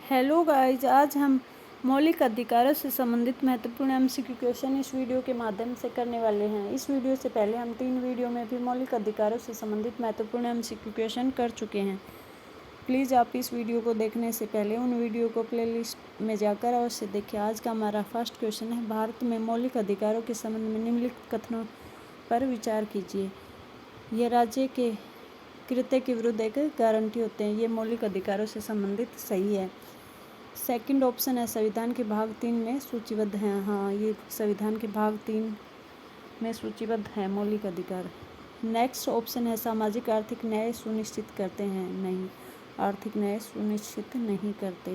Hello guys, आज हम मौलिक अधिकारों से संबंधित महत्वपूर्ण एमसीक्यू क्वेश्चन इस वीडियो के माध्यम से करने वाले हैं। इस वीडियो से पहले हम 3 वीडियो में भी मौलिक अधिकारों से संबंधित महत्वपूर्ण एमसीक्यू क्वेश्चन कर चुके हैं। प्लीज़ आप इस वीडियो को देखने से पहले उन वीडियो को प्लेलिस्ट में जाकर अवश्य देखें। आज का हमारा फर्स्ट क्वेश्चन है, भारत में मौलिक अधिकारों के संबंध में निम्नलिखित कथनों पर विचार कीजिए। यह राज्य के कृत्य के विरुद्ध एक गारंटी होते हैं। ये मौलिक अधिकारों से संबंधित सही है। सेकंड ऑप्शन है, संविधान के भाग 3 में सूचीबद्ध हैं। हाँ, ये संविधान के भाग 3 में सूचीबद्ध है मौलिक अधिकार। नेक्स्ट ऑप्शन है, सामाजिक आर्थिक न्याय सुनिश्चित करते हैं। नहीं, आर्थिक न्याय सुनिश्चित नहीं करते।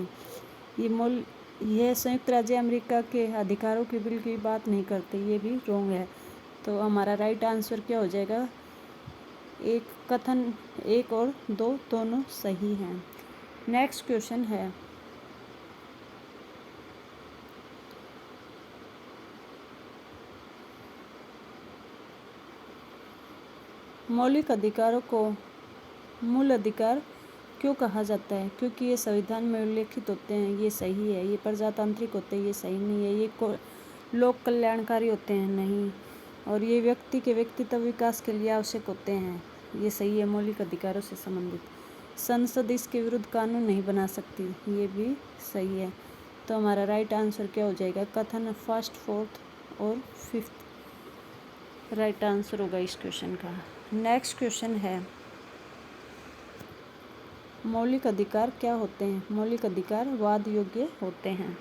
यह संयुक्त राज्य अमेरिका के अधिकारों के बिल की बात नहीं करते। ये भी रॉन्ग है। तो हमारा राइट आंसर क्या हो जाएगा? कथन 1 और 2 दोनों सही हैं। नेक्स्ट क्वेश्चन है, मौलिक अधिकारों को मूल अधिकार क्यों कहा जाता है? क्योंकि ये संविधान में उल्लेखित होते हैं। ये सही है। ये प्रजातांत्रिक होते हैं। ये सही नहीं है। ये लोक कल्याणकारी होते हैं। नहीं। और ये व्यक्ति के व्यक्तित्व विकास के लिए आवश्यक होते हैं। ये सही है मौलिक अधिकारों से संबंधित। संसद इसके विरुद्ध कानून नहीं बना सकती। ये भी सही है। तो हमारा राइट आंसर क्या हो जाएगा? कथन फर्स्ट, फोर्थ और फिफ्थ राइट आंसर होगा इस क्वेश्चन का। नेक्स्ट क्वेश्चन है, मौलिक अधिकार क्या होते हैं? मौलिक अधिकार वाद योग्य होते हैं।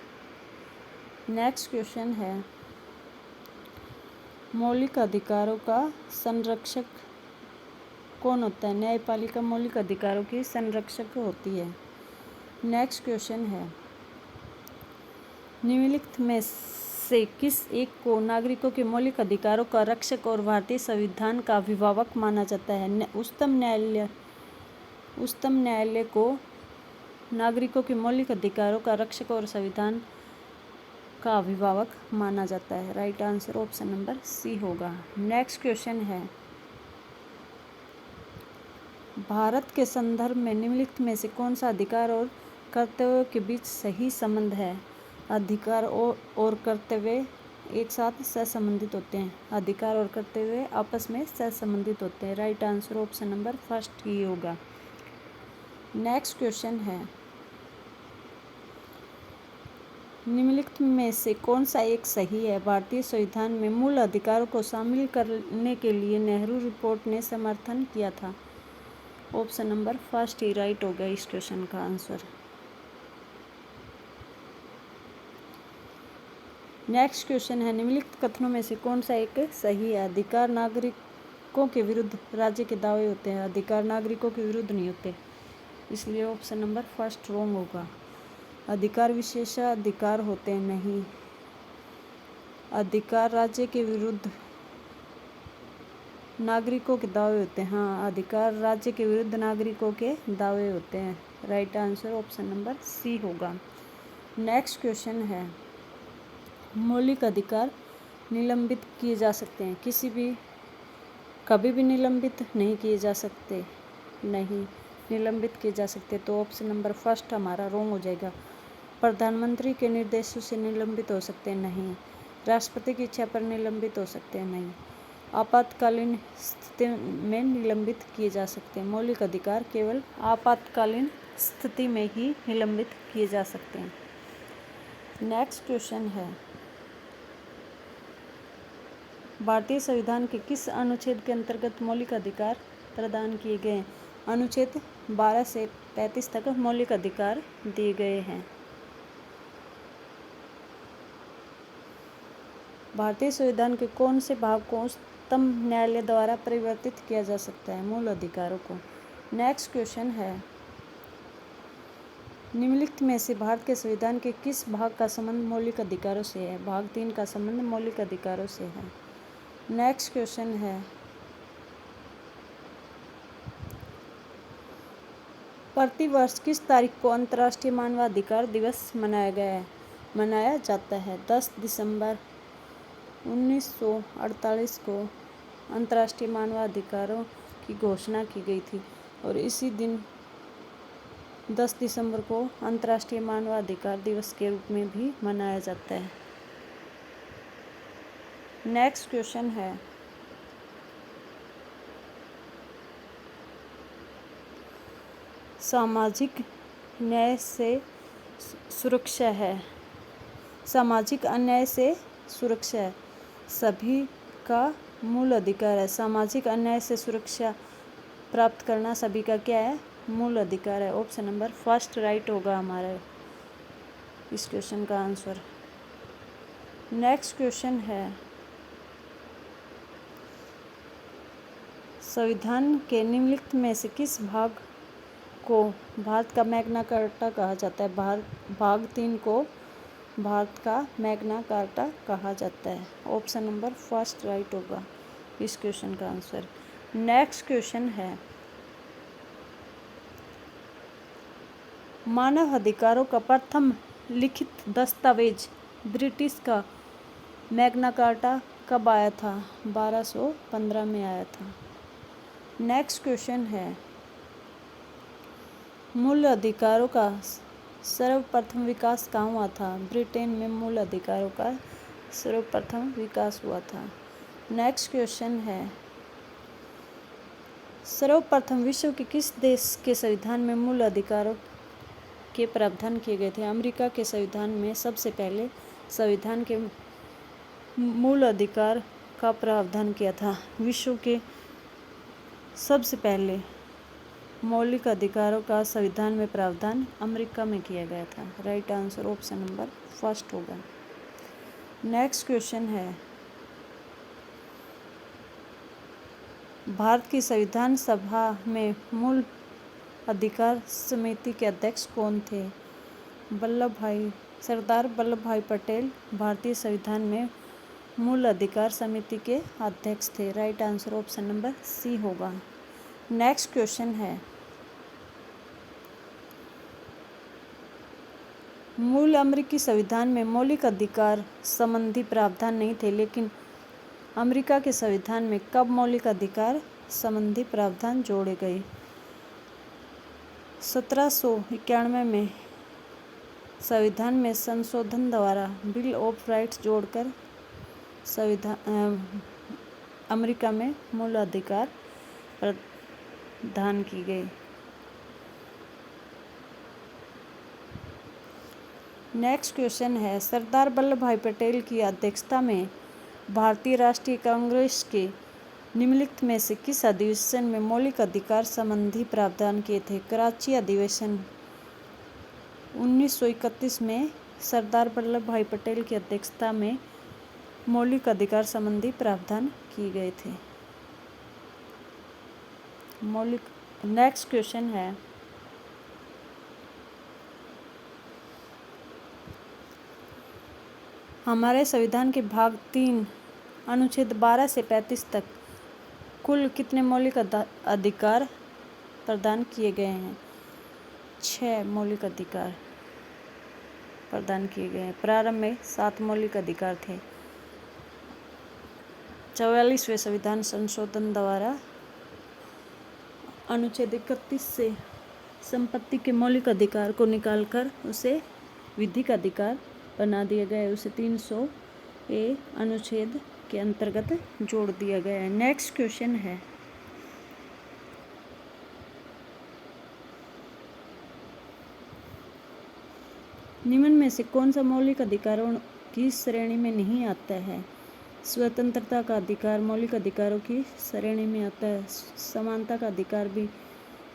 नेक्स्ट क्वेश्चन है, मौलिक अधिकारों का संरक्षक कौन होता है? न्यायपालिका मौलिक अधिकारों की संरक्षक होती है। नेक्स्ट क्वेश्चन है, निम्नलिखित में से किस एक को नागरिकों के मौलिक अधिकारों का रक्षक और भारतीय संविधान का अभिभावक माना जाता है? उच्चतम न्यायालय को नागरिकों के मौलिक अधिकारों का रक्षक और संविधान का अभिभावक माना जाता है। Right answer option number C होगा। नेक्स्ट क्वेश्चन है, भारत के संदर्भ में निम्नलिखित में से कौन सा अधिकार और कर्तव्य के बीच सही संबंध है? अधिकार और कर्तव्य एक साथ सहसंबंधित होते हैं। अधिकार और कर्तव्य आपस में सहसंबंधित होते हैं। Right answer option number first ही होगा। नेक्स्ट क्वेश्चन है, निम्नलिखित में से कौन सा एक सही है? भारतीय संविधान में मूल अधिकारों को शामिल करने के लिए नेहरू रिपोर्ट ने समर्थन किया था। ऑप्शन नंबर फर्स्ट ही राइट होगा इस क्वेश्चन का आंसर। नेक्स्ट क्वेश्चन है, निम्नलिखित कथनों में से कौन सा एक सही है? अधिकार नागरिकों के विरुद्ध राज्य के दावे होते हैं। अधिकार नागरिकों के विरुद्ध नहीं होते, इसलिए ऑप्शन नंबर फर्स्ट रॉन्ग होगा। अधिकार विशेषाधिकार होते हैं। नहीं। अधिकार राज्य के विरुद्ध नागरिकों के दावे होते हैं। हाँ, अधिकार राज्य के विरुद्ध नागरिकों के दावे होते हैं। Right answer option number C होगा। नेक्स्ट क्वेश्चन है, मौलिक अधिकार निलंबित किए जा सकते हैं? कभी भी निलंबित नहीं किए जा सकते। नहीं, निलंबित किए जा सकते। तो ऑप्शन नंबर फर्स्ट हमारा रॉन्ग हो जाएगा। प्रधानमंत्री के निर्देशों से निलंबित हो सकते हैं? नहीं। राष्ट्रपति की इच्छा पर निलंबित हो सकते हैं? नहीं। आपातकालीन स्थिति में निलंबित किए जा सकते हैं। मौलिक अधिकार केवल आपातकालीन स्थिति में ही निलंबित किए जा सकते हैं। नेक्स्ट क्वेश्चन है, भारतीय संविधान के किस अनुच्छेद के अंतर्गत मौलिक अधिकार प्रदान किए गए हैं? अनुच्छेद 12 से 35 तक मौलिक अधिकार दिए गए हैं। भारतीय संविधान के कौन से भाग को उच्चतम न्यायालय द्वारा परिवर्तित किया जा सकता है? मूल अधिकारों को। नेक्स्ट क्वेश्चन है, निम्नलिखित में से भारत के संविधान के किस भाग का संबंध मौलिक अधिकारों से है? भाग 3 का संबंध मौलिक अधिकारों से है। नेक्स्ट क्वेश्चन है, प्रतिवर्ष किस तारीख को अंतर्राष्ट्रीय मानवाधिकार दिवस मनाया जाता है? 10 दिसंबर 1948 को अंतर्राष्ट्रीय मानवाधिकारों की घोषणा की गई थी और इसी दिन 10 दिसंबर को अंतर्राष्ट्रीय मानवाधिकार दिवस के रूप में भी मनाया जाता है। नेक्स्ट क्वेश्चन है, सामाजिक न्याय से सुरक्षा है। सामाजिक अन्याय से सुरक्षा है, सभी का मूल अधिकार है। सामाजिक अन्याय से सुरक्षा प्राप्त करना सभी का क्या है? मूल अधिकार है। ऑप्शन नंबर फर्स्ट राइट होगा हमारा इस क्वेश्चन का आंसर। नेक्स्ट क्वेश्चन है, संविधान के निम्नलिखित में से किस भाग को भारत का मैग्ना कार्टा कहा जाता है? भाग 3 को भारत का मैग्ना कार्टा कहा जाता है। ऑप्शन नंबर फर्स्ट राइट होगा इस क्वेश्चन का आंसर। नेक्स्ट क्वेश्चन है, मानव अधिकारों का प्रथम लिखित दस्तावेज ब्रिटिश का मैग्ना कार्टा कब आया था? 1215 में आया था। नेक्स्ट क्वेश्चन है, मूल अधिकारों का सर्वप्रथम विकास कहाँ हुआ था? ब्रिटेन में मूल अधिकारों का सर्वप्रथम विकास हुआ था। नेक्स्ट क्वेश्चन है, सर्वप्रथम विश्व के किस देश के संविधान में मूल अधिकारों के प्रावधान किए गए थे? अमेरिका के संविधान में सबसे पहले संविधान के मूल अधिकार का प्रावधान किया था। विश्व के सबसे पहले मौलिक अधिकारों का संविधान में प्रावधान अमेरिका में किया गया था। Right answer option number first होगा। नेक्स्ट क्वेश्चन है, भारत की संविधान सभा में मूल अधिकार समिति के अध्यक्ष कौन थे? सरदार वल्लभ भाई पटेल भारतीय संविधान में मूल अधिकार समिति के अध्यक्ष थे। Right answer option number C होगा। नेक्स्ट क्वेश्चन है, मूल अमेरिकी संविधान में मौलिक अधिकार संबंधी प्रावधान नहीं थे, लेकिन अमेरिका के संविधान में कब मौलिक अधिकार संबंधी प्रावधान जोड़े गए? 1791 में संविधान में संशोधन द्वारा बिल ऑफ राइट्स जोड़कर अमेरिका में मूल अधिकार प्रदान की गई। नेक्स्ट क्वेश्चन है, सरदार वल्लभ भाई पटेल की अध्यक्षता में भारतीय राष्ट्रीय कांग्रेस के निम्नलिखित में से किस अधिवेशन में मौलिक अधिकार संबंधी प्रावधान किए थे? कराची अधिवेशन 1931 में सरदार वल्लभ भाई पटेल की अध्यक्षता में मौलिक अधिकार संबंधी प्रावधान किए गए थे। नेक्स्ट क्वेश्चन है, हमारे संविधान के भाग 3 अनुच्छेद 12 से 35 तक कुल कितने मौलिक अधिकार प्रदान किए गए हैं? 6 मौलिक अधिकार प्रदान किए गए हैं। प्रारंभ में 7 मौलिक अधिकार थे। 44वें संविधान संशोधन द्वारा अनुच्छेद 31 से संपत्ति के मौलिक अधिकार को निकालकर उसे विधिक अधिकार बना दिया गया है। उसे 300A अनुच्छेद के अंतर्गत जोड़ दिया गया है। नेक्स्ट क्वेश्चन है, निम्न में से कौन सा मौलिक अधिकारों की श्रेणी में नहीं आता है? स्वतंत्रता का अधिकार मौलिक अधिकारों की श्रेणी में आता है। समानता का अधिकार भी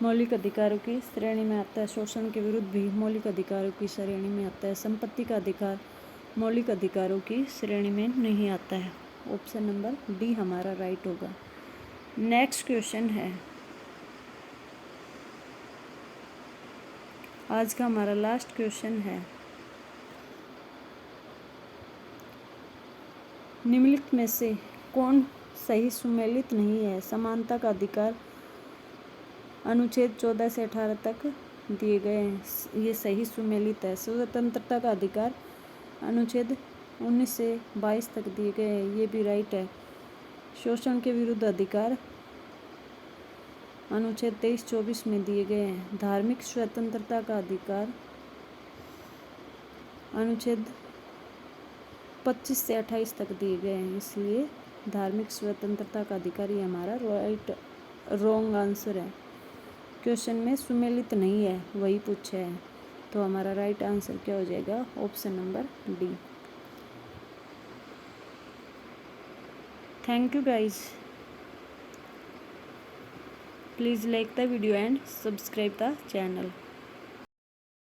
मौलिक अधिकारों की श्रेणी में आता है। शोषण के विरुद्ध भी मौलिक अधिकारों की श्रेणी में आता है। संपत्ति का अधिकार मौलिक अधिकारों की श्रेणी में नहीं आता है। ऑप्शन नंबर डी हमारा राइट होगा। नेक्स्ट क्वेश्चन है, आज का हमारा लास्ट क्वेश्चन है, निम्नलिखित में से कौन सही सुमेलित नहीं है? समानता का अधिकार अनुच्छेद 14 से 18 तक दिए गए हैं, ये सही सुमेलित है। स्वतंत्रता का अधिकार अनुच्छेद 19 से 22 तक दिए गए हैं, ये भी राइट है। शोषण के विरुद्ध अधिकार अनुच्छेद 23-24 में दिए गए हैं। धार्मिक स्वतंत्रता का अधिकार अनुच्छेद 25 से 28 तक दिए गए हैं, इसलिए धार्मिक स्वतंत्रता का अधिकार ये हमारा रॉन्ग आंसर है। क्वेश्चन में सुमेलित नहीं है वही पूछा है, तो हमारा राइट आंसर क्या हो जाएगा? Option number D. Thank you guys, please like the video and subscribe the channel.